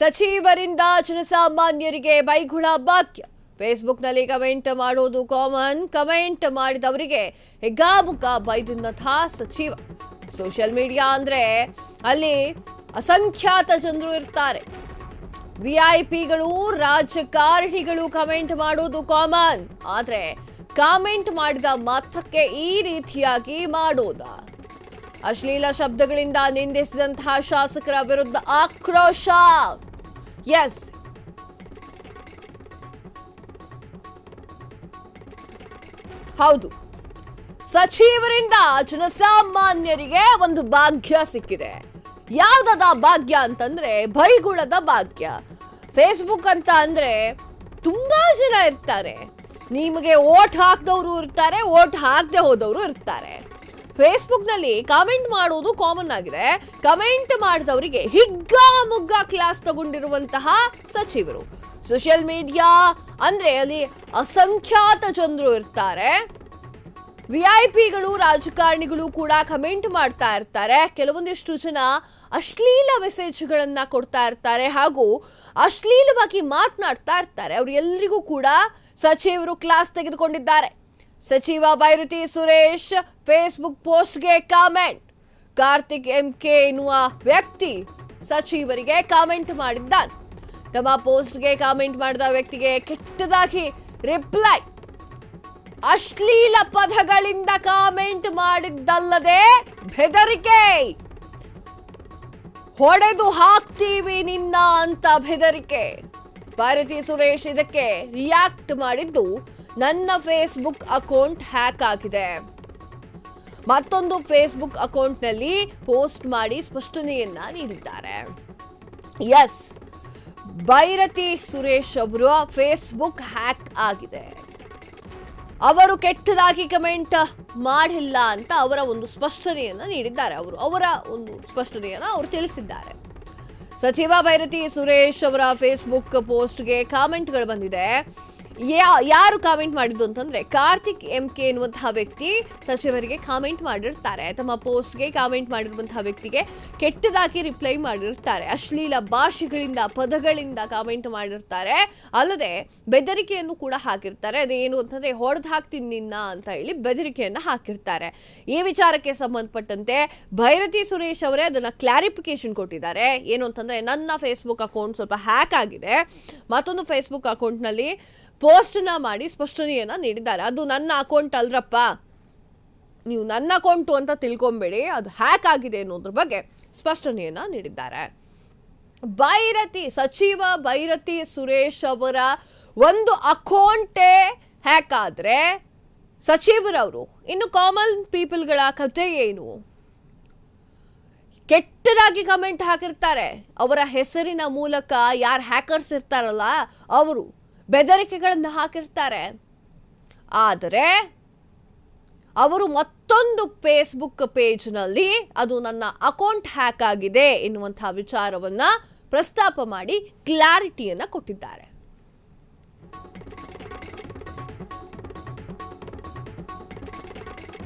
ಸಚಿವರಿಂದ ಜನಸಾಮಾನ್ಯರಿಗೆ ಬೈಗುಳ ಭಾಗ್ಯ. ಫೇಸ್ಬುಕ್ನಲ್ಲಿ ಕಮೆಂಟ್ ಮಾಡೋದು ಕಾಮನ್. ಕಮೆಂಟ್ ಮಾಡಿದವರಿಗೆ ಹಿಗ್ಗಾಮುಗ್ಗ ಬೈದಿದ್ದಂಥ ಸಚಿವ. ಸೋಷಿಯಲ್ ಮೀಡಿಯಾ ಅಂದ್ರೆ ಅಲ್ಲಿ ಅಸಂಖ್ಯಾತ ಜನರು ಇರ್ತಾರೆ. ವಿಐಪಿಗಳು, ರಾಜಕಾರಣಿಗಳು ಕಮೆಂಟ್ ಮಾಡೋದು ಕಾಮನ್. ಆದ್ರೆ ಕಾಮೆಂಟ್ ಮಾಡಿದ ಮಾತ್ರಕ್ಕೆ ಈ ರೀತಿಯಾಗಿ ಮಾಡೋದ? ಅಶ್ಲೀಲ ಶಬ್ದಗಳಿಂದ ನಿಂದಿಸಿದಂತಹ ಶಾಸಕರ ವಿರುದ್ಧ ಆಕ್ರೋಶ. ಎಸ್, ಹೌದು, ಸಚಿವರಿಂದ ಜನಸಾಮಾನ್ಯರಿಗೆ ಒಂದು ಭಾಗ್ಯ ಸಿಕ್ಕಿದೆ. ಯಾವ್ದದ ಭಾಗ್ಯ ಅಂತಂದ್ರೆ ಬೈಗುಳದ ಭಾಗ್ಯ. ಫೇಸ್ಬುಕ್ ಅಂತ ಅಂದ್ರೆ ತುಂಬಾ ಜನ ಇರ್ತಾರೆ. ನಿಮಗೆ ವೋಟ್ ಹಾಕ್ದವರು ಇರ್ತಾರೆ, ವೋಟ್ ಹಾಕದೆ ಹೋದವರು ಇರ್ತಾರೆ. ಫೇಸ್ಬುಕ್ನಲ್ಲಿ ಕಾಮೆಂಟ್ ಮಾಡೋದು ಕಾಮನ್ ಆಗಿದೆ. ಕಮೆಂಟ್ ಮಾಡಿದವರಿಗೆ ಹಿಗ್ಗಾಮುಗ್ಗ ಕ್ಲಾಸ್ ತಗೊಂಡಿರುವಂತಹ ಸಚಿವರು. ಸೋಷಿಯಲ್ ಮೀಡಿಯಾ ಅಂದ್ರೆ ಅಲ್ಲಿ ಅಸಂಖ್ಯಾತ ಜನರು ಇರ್ತಾರೆ. ವಿಐಪಿಗಳು, ರಾಜಕಾರಣಿಗಳು ಕೂಡ ಕಮೆಂಟ್ ಮಾಡ್ತಾ ಇರ್ತಾರೆ. ಕೆಲವೊಂದಿಷ್ಟು ಜನ ಅಶ್ಲೀಲ ಮೆಸೇಜ್ಗಳನ್ನ ಕೊಡ್ತಾ ಇರ್ತಾರೆ ಹಾಗೂ ಅಶ್ಲೀಲವಾಗಿ ಮಾತನಾಡ್ತಾ ಇರ್ತಾರೆ. ಅವ್ರು ಎಲ್ರಿಗೂ ಕೂಡ ಸಚಿವರು ಕ್ಲಾಸ್ ತೆಗೆದುಕೊಂಡಿದ್ದಾರೆ. ಸಚಿವ ಬೈರತಿ ಸುರೇಶ್ ಫೇಸ್ಬುಕ್ ಪೋಸ್ಟ್ಗೆ ಕಾಮೆಂಟ್. ಕಾರ್ತಿಕ್ ಎಂಕೆ ಎನ್ನುವ ವ್ಯಕ್ತಿ ಸಚಿವರಿಗೆ ಕಾಮೆಂಟ್ ಮಾಡಿದ್ದಾನೆ. ತಮ್ಮ ಪೋಸ್ಟ್ಗೆ ಕಾಮೆಂಟ್ ಮಾಡಿದ ವ್ಯಕ್ತಿಗೆ ಕೆಟ್ಟದಾಗಿ ರಿಪ್ಲೈ. ಅಶ್ಲೀಲ ಪದಗಳಿಂದ ಕಾಮೆಂಟ್ ಮಾಡಿದ್ದಲ್ಲದೆ ಬೆದರಿಕೆ. ಹೊಡೆದು ಹಾಕ್ತೀವಿ ನಿನ್ನ ಅಂತ ಬೆದರಿಕೆ. ಭಾರತಿ ಸುರೇಶ್ ಇದಕ್ಕೆ ರಿಯಾಕ್ಟ್ ಮಾಡಿದ್ದು, ನನ್ನ ಫೇಸ್ಬುಕ್ ಅಕೌಂಟ್ ಹ್ಯಾಕ್ ಆಗಿದೆ. ಮತ್ತೊಂದು ಫೇಸ್ಬುಕ್ ಅಕೌಂಟ್ನಲ್ಲಿ ಪೋಸ್ಟ್ ಮಾಡಿ ಸ್ಪಷ್ಟನೆಯನ್ನ ನೀಡಿದ್ದಾರೆ. ಎಸ್, ಭೈರತಿ ಸುರೇಶ್ ಅವರ ಫೇಸ್ಬುಕ್ ಹ್ಯಾಕ್ ಆಗಿದೆ. ಅವರು ಕೆಟ್ಟದಾಗಿ ಕಮೆಂಟ್ ಮಾಡಿಲ್ಲ ಅಂತ ಅವರ ಒಂದು ಸ್ಪಷ್ಟನೆಯನ್ನ ನೀಡಿದ್ದಾರೆ. ಅವರ ಒಂದು ಸ್ಪಷ್ಟನೆಯನ್ನ ಅವರು ತಿಳಿಸಿದ್ದಾರೆ. ಸಚಿವ ಭೈರತಿ ಸುರೇಶ್ ಅವರ ಫೇಸ್ಬುಕ್ ಪೋಸ್ಟ್ಗೆ ಕಾಮೆಂಟ್ಗಳು ಬಂದಿದೆ. ಯಾರು ಕಾಮೆಂಟ್ ಮಾಡಿದ್ದು ಅಂತಂದ್ರೆ ಕಾರ್ತಿಕ್ ಎಂಕೆ ಎನ್ನುವಂತಹ ವ್ಯಕ್ತಿ ಸಚಿವರಿಗೆ ಕಾಮೆಂಟ್ ಮಾಡಿರ್ತಾರೆ. ತಮ್ಮ ಪೋಸ್ಟ್ಗೆ ಕಾಮೆಂಟ್ ಮಾಡಿರುವಂತಹ ವ್ಯಕ್ತಿಗೆ ಕೆಟ್ಟದಾಗಿ ರಿಪ್ಲೈ ಮಾಡಿರ್ತಾರೆ. ಅಶ್ಲೀಲ ಭಾಷೆಗಳಿಂದ, ಪದಗಳಿಂದ ಕಾಮೆಂಟ್ ಮಾಡಿರ್ತಾರೆ. ಅಲ್ಲದೆ ಬೆದರಿಕೆಯನ್ನು ಕೂಡ ಹಾಕಿರ್ತಾರೆ. ಅದೇನು ಅಂತಂದ್ರೆ ಹೊಡೆದು ಹಾಕ್ತೀನಿ ನಿನ್ನ ಅಂತ ಹೇಳಿ ಬೆದರಿಕೆಯನ್ನ ಹಾಕಿರ್ತಾರೆ. ಈ ವಿಚಾರಕ್ಕೆ ಸಂಬಂಧಪಟ್ಟಂತೆ ಭೈರತಿ ಸುರೇಶ್ ಅವರೇ ಅದನ್ನ ಕ್ಲಾರಿಫಿಕೇಶನ್ ಕೊಟ್ಟಿದ್ದಾರೆ. ಏನು ಅಂತಂದ್ರೆ, ನನ್ನ ಫೇಸ್ಬುಕ್ ಅಕೌಂಟ್ ಸ್ವಲ್ಪ ಹ್ಯಾಕ್ ಆಗಿದೆ. ಮತ್ತೊಂದು ಫೇಸ್ಬುಕ್ ಅಕೌಂಟ್ ನಲ್ಲಿ ಪೋಸ್ಟ್ ಮಾಡಿ ಸ್ಪಷ್ಟನೆಯನ್ನ ನೀಡಿದ್ದಾರೆ. ಅದು ನನ್ನ ಅಕೌಂಟ್ ಅಲ್ರಪ್ಪ, ನೀವು ನನ್ನ ಅಕೌಂಟು ಅಂತ ತಿಳ್ಕೊಂಬೇಡಿ, ಅದು ಹ್ಯಾಕ್ ಆಗಿದೆ ಅನ್ನೋದ್ರ ಬಗ್ಗೆ ಸ್ಪಷ್ಟನೆಯನ್ನ ನೀಡಿದ್ದಾರೆ. ಸಚಿವ ಭೈರತಿ ಸುರೇಶ್ ಅವರ ಒಂದು ಅಕೌಂಟೇ ಹ್ಯಾಕ್ ಆದ್ರೆ ಸಚಿವರವರು, ಇನ್ನು ಕಾಮನ್ ಪೀಪಲ್ಗಳ ಕಥೆ ಏನು? ಕೆಟ್ಟದಾಗಿ ಕಮೆಂಟ್ ಹಾಕಿರ್ತಾರೆ. ಅವರ ಹೆಸರಿನ ಮೂಲಕ ಯಾರು ಹ್ಯಾಕರ್ಸ್ ಇರ್ತಾರಲ್ಲ ಅವರು ಬೆದರಿಕೆಗಳನ್ನು ಹಾಕಿರ್ತಾರೆ. ಆದರೆ ಅವರು ಮತ್ತೊಂದು ಫೇಸ್ಬುಕ್ ಪೇಜ್ನಲ್ಲಿ ಅದು ನನ್ನ ಅಕೌಂಟ್ ಹ್ಯಾಕ್ ಆಗಿದೆ ಎನ್ನುವಂತಹ ವಿಚಾರವನ್ನ ಪ್ರಸ್ತಾಪ ಮಾಡಿ ಕ್ಲಾರಿಟಿಯನ್ನ ಕೊಟ್ಟಿದ್ದಾರೆ.